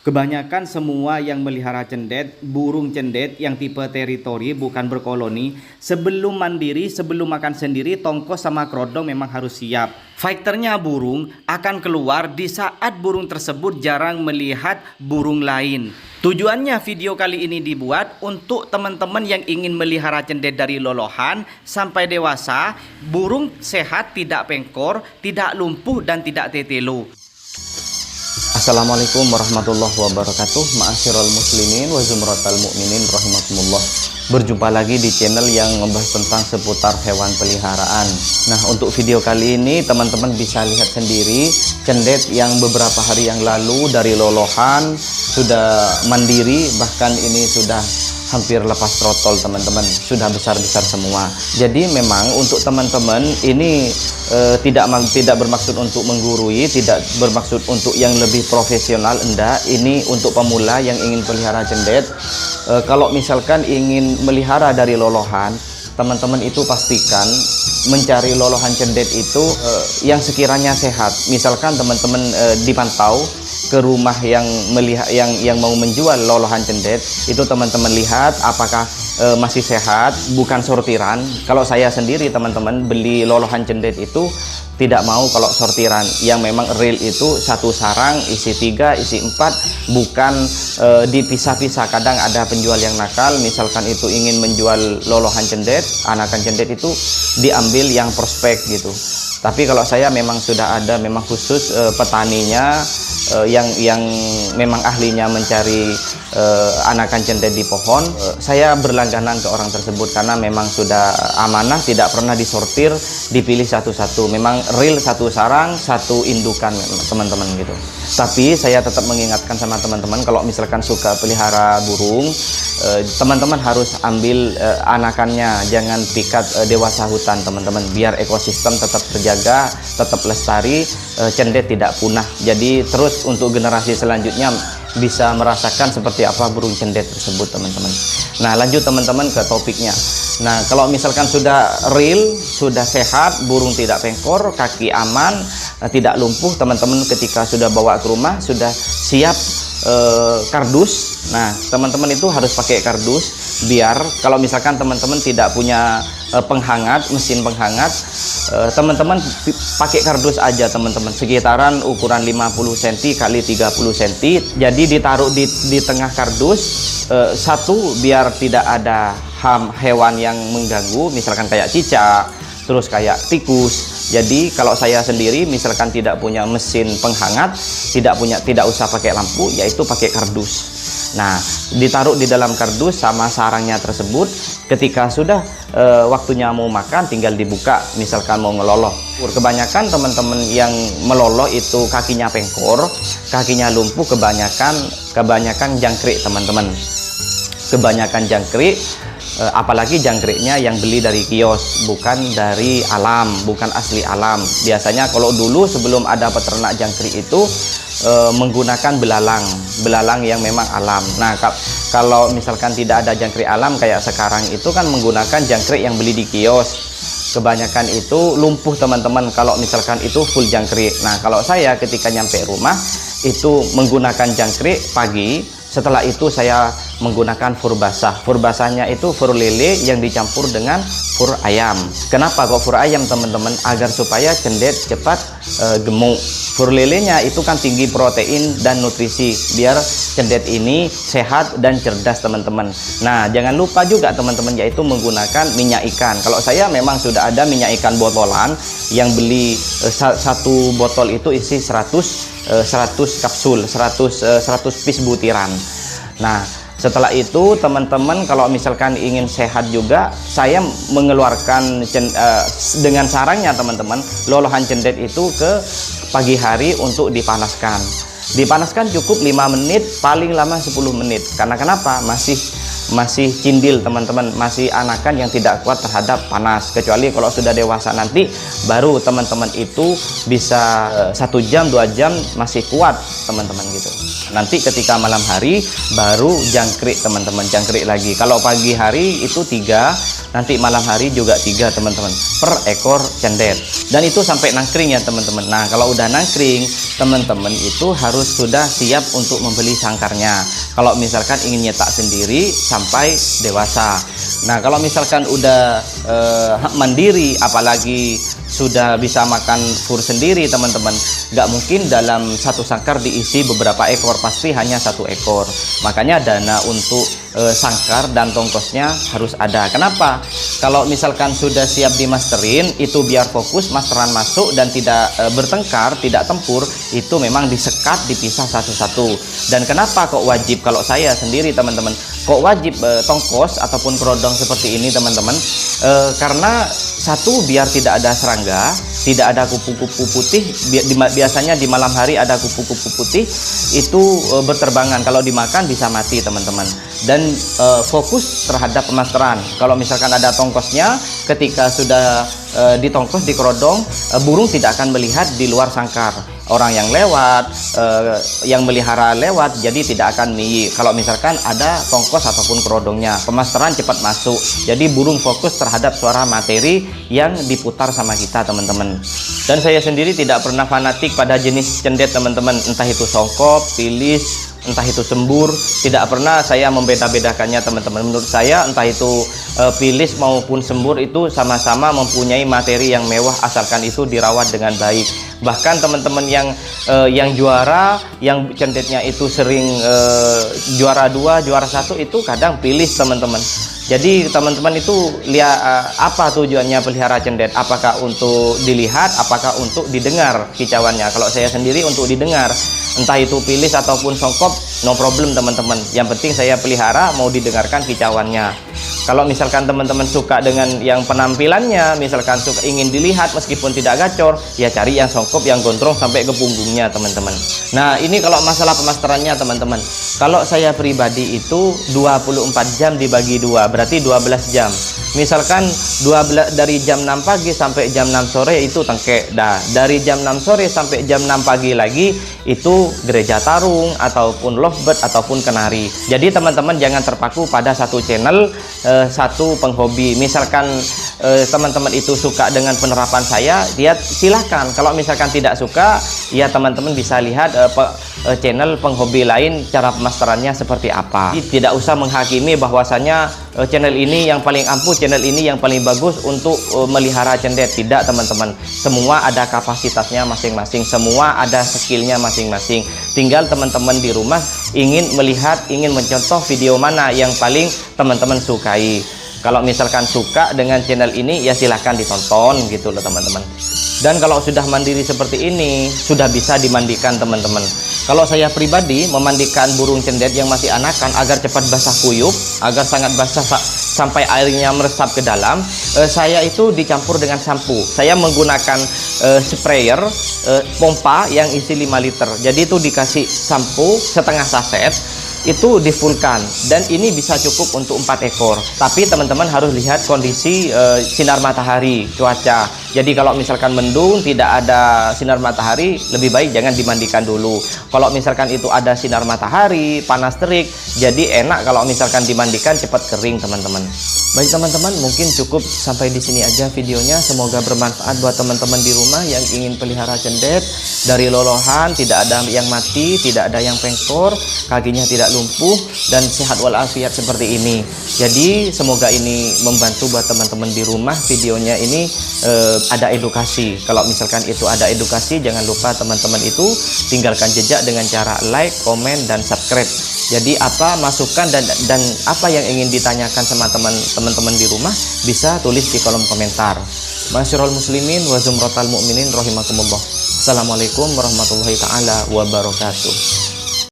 Kebanyakan semua yang melihara cendet, burung cendet yang tipe teritori bukan berkoloni, sebelum mandiri, sebelum makan sendiri, tongkos sama kerodong memang harus siap. Fighternya burung akan keluar di saat burung tersebut jarang melihat burung lain. Tujuannya video kali ini dibuat untuk teman-teman yang ingin melihara cendet dari lolohan sampai dewasa, burung sehat, tidak pengkor, tidak lumpuh dan tidak tetelo. Assalamualaikum warahmatullahi wabarakatuh. Ma'asyiral muslimin wa zumratal mu'minin rahimakumullah. Berjumpa lagi di channel yang membahas tentang seputar hewan peliharaan. Nah, untuk video kali ini teman-teman bisa lihat sendiri cendet yang beberapa hari yang lalu dari lolohan sudah mandiri, bahkan ini sudah hampir lepas trotol teman-teman, sudah besar-besar semua. Jadi memang untuk teman-teman ini tidak bermaksud untuk menggurui, tidak bermaksud untuk yang lebih profesional, enggak. Ini untuk pemula yang ingin pelihara cendet. Kalau misalkan ingin melihara dari lolohan, teman-teman itu pastikan mencari lolohan cendet itu yang sekiranya sehat. Misalkan teman-teman dipantau ke rumah yang mau menjual lolohan cendet, itu teman-teman lihat apakah masih sehat, bukan sortiran. Kalau saya sendiri teman-teman beli lolohan cendet itu tidak mau kalau sortiran, yang memang real itu satu sarang isi 3, isi 4, bukan dipisah-pisah. Kadang ada penjual yang nakal, misalkan itu ingin menjual lolohan cendet, anakan cendet itu diambil yang prospek gitu. Tapi kalau saya memang sudah ada memang khusus petaninya yang memang ahlinya mencari anakan cendet di pohon. Saya berlangganan ke orang tersebut karena memang sudah amanah, tidak pernah disortir, dipilih satu-satu. Memang real satu sarang, satu indukan teman-teman gitu. Tapi saya tetap mengingatkan sama teman-teman, kalau misalkan suka pelihara burung, teman-teman harus ambil anakannya, jangan pikat dewasa hutan teman-teman, biar ekosistem tetap terjaga, tetap lestari, cendet tidak punah. Jadi terus untuk generasi selanjutnya bisa merasakan seperti apa burung cendet tersebut teman-teman. Nah, lanjut teman-teman ke topiknya. Nah, kalau misalkan sudah real, sudah sehat, burung tidak pengkor, kaki aman, tidak lumpuh, teman-teman ketika sudah bawa ke rumah sudah siap kardus. Nah, teman-teman itu harus pakai kardus, biar kalau misalkan teman-teman tidak punya penghangat, mesin penghangat, teman-teman pakai kardus aja teman-teman, sekitaran ukuran 50 cm kali 30 cm. Jadi ditaruh di tengah kardus, satu biar tidak ada hewan yang mengganggu, misalkan kayak cicak, terus kayak tikus. Jadi kalau saya sendiri misalkan tidak punya mesin penghangat, tidak usah pakai lampu, yaitu pakai kardus. Nah, ditaruh di dalam kardus sama sarangnya tersebut. Ketika sudah waktunya mau makan, tinggal dibuka, misalkan mau ngeloloh. Kebanyakan teman-teman yang meloloh itu kakinya pengkor, kakinya lumpuh, kebanyakan jangkrik teman-teman. Kebanyakan jangkrik, apalagi jangkriknya yang beli dari kios, bukan dari alam, bukan asli alam. Biasanya kalau dulu sebelum ada peternak jangkrik itu menggunakan belalang yang memang alam. Nah, kalau misalkan tidak ada jangkrik alam kayak sekarang itu kan menggunakan jangkrik yang beli di kios. Kebanyakan itu lumpuh teman-teman kalau misalkan itu full jangkrik. Nah, kalau saya ketika nyampe rumah itu menggunakan jangkrik pagi, setelah itu saya menggunakan fur basah. Fur basahnya itu fur lele yang dicampur dengan fur ayam. Kenapa kok fur ayam teman-teman? Agar supaya cendet cepat gemuk. Fur lelenya itu kan tinggi protein dan nutrisi, biar cendet ini sehat dan cerdas teman-teman. Nah, jangan lupa juga teman-teman, yaitu menggunakan minyak ikan. Kalau saya memang sudah ada minyak ikan botolan yang beli satu botol itu isi 100 kapsul, 100 piece butiran. Nah, setelah itu teman-teman kalau misalkan ingin sehat juga, saya mengeluarkan dengan sarangnya teman-teman, lolohan cendet itu ke pagi hari untuk dipanaskan. Dipanaskan cukup 5 menit, paling lama 10 menit. Karena kenapa? Masih cindil teman-teman, masih anakan yang tidak kuat terhadap panas. Kecuali kalau sudah dewasa nanti baru teman-teman itu bisa 1 jam 2 jam masih kuat teman-teman gitu. Nanti ketika malam hari baru jangkrik teman-teman, jangkrik lagi. Kalau pagi hari itu 3, nanti malam hari juga 3 teman-teman per ekor cendet. Dan itu sampai nangkring ya teman-teman. Nah, kalau udah nangkring, teman-teman itu harus sudah siap untuk membeli sangkarnya. Kalau misalkan ingin nyetak sendiri sampai dewasa. Nah, kalau misalkan udah mandiri, apalagi sudah bisa makan fur sendiri, teman-teman, nggak mungkin dalam satu sangkar diisi beberapa ekor, pasti hanya satu ekor. Makanya dana untuk sangkar dan tongkosnya harus ada. Kenapa? Kalau misalkan sudah siap dimasterin, itu biar fokus, masteran masuk dan tidak bertengkar, tidak tempur, itu memang disekat, dipisah satu-satu. Dan kenapa kok wajib? Kalau saya sendiri, teman-teman, kok wajib tongkos ataupun kerodong seperti ini, teman-teman? Karena satu, biar tidak ada serangga, tidak ada kupu-kupu putih. Biasanya di malam hari ada kupu-kupu putih, itu berterbangan. Kalau dimakan bisa mati, teman-teman. Dan fokus terhadap pemasteran. Kalau misalkan ada tongkosnya, ketika sudah ditongkos, dikerodong, burung tidak akan melihat di luar sangkar. Orang yang lewat, yang melihara lewat, jadi tidak akan niyi. Kalau misalkan ada tongkos ataupun kerodongnya, pemasteran cepat masuk. Jadi burung fokus terhadap suara materi yang diputar sama kita, teman-teman. Dan saya sendiri tidak pernah fanatik pada jenis cendet, teman-teman. Entah itu songkop, pilis, entah itu sembur, tidak pernah saya membeda-bedakannya, teman-teman. Menurut saya entah itu pilis maupun sembur itu sama-sama mempunyai materi yang mewah, asalkan itu dirawat dengan baik. Bahkan teman-teman yang juara, yang cendetnya itu sering juara 2, juara 1, itu kadang pilis, teman-teman. Jadi teman-teman itu lihat apa tujuannya pelihara cendet, apakah untuk dilihat, apakah untuk didengar kicauannya. Kalau saya sendiri untuk didengar, entah itu pilis ataupun songkop, no problem, teman-teman. Yang penting saya pelihara, mau didengarkan kicauannya. Kalau misalkan teman-teman suka dengan yang penampilannya, misalkan suka ingin dilihat meskipun tidak gacor, ya cari yang songkop, yang gondrong sampai ke punggungnya, teman-teman. Nah, ini kalau masalah pemasterannya, teman-teman. Kalau saya pribadi itu 24 jam dibagi 2, berarti 12 jam. Misalkan dari jam 6 pagi sampai jam 6 sore itu tengkek. Dah, dari jam 6 sore sampai jam 6 pagi lagi itu gereja tarung ataupun lovebird ataupun kenari. Jadi teman-teman jangan terpaku pada satu channel, satu penghobi. Misalkan teman-teman itu suka dengan penerapan saya, dia silahkan. Kalau misalkan tidak suka, ya teman-teman bisa lihat channel penghobi lain, cara pemasterannya seperti apa. Jadi, tidak usah menghakimi bahwasanya channel ini yang paling ampuh, channel ini yang paling bagus untuk melihara cendet. Tidak, teman-teman. Semua ada kapasitasnya masing-masing, semua ada skillnya masing-masing. Tinggal teman-teman di rumah ingin melihat, ingin mencontoh video mana yang paling teman-teman sukai. Kalau misalkan suka dengan channel ini, ya silahkan ditonton gitu loh, teman-teman. Dan kalau sudah mandiri seperti ini, sudah bisa dimandikan, teman-teman. Kalau saya pribadi memandikan burung cendet yang masih anakan agar cepat basah kuyup, agar sangat basah sampai airnya meresap ke dalam, saya itu dicampur dengan sampo. Saya menggunakan sprayer pompa yang isi 5 liter. Jadi itu dikasih sampo setengah saset, itu difulkan, dan ini bisa cukup untuk 4 ekor. Tapi teman-teman harus lihat kondisi sinar matahari, cuaca. Jadi kalau misalkan mendung, tidak ada sinar matahari, lebih baik jangan dimandikan dulu. Kalau misalkan itu ada sinar matahari, panas terik, jadi enak kalau misalkan dimandikan, cepat kering, teman-teman. Baik teman-teman, mungkin cukup sampai di sini aja videonya. Semoga bermanfaat buat teman-teman di rumah yang ingin pelihara cendet. Dari lolohan, tidak ada yang mati, tidak ada yang pengkor, kakinya tidak lumpuh, dan sehat walafiat seperti ini. Jadi semoga ini membantu buat teman-teman di rumah. Videonya ini ada edukasi. Kalau misalkan itu ada edukasi, jangan lupa teman-teman itu tinggalkan jejak dengan cara like, komen, dan subscribe. Jadi apa masukan dan apa yang ingin ditanyakan sama teman-teman di rumah, bisa tulis di kolom komentar. Masyarul muslimin wa zumratal mu'minin rahimakumullah. Assalamualaikum warahmatullahi taala wabarakatuh.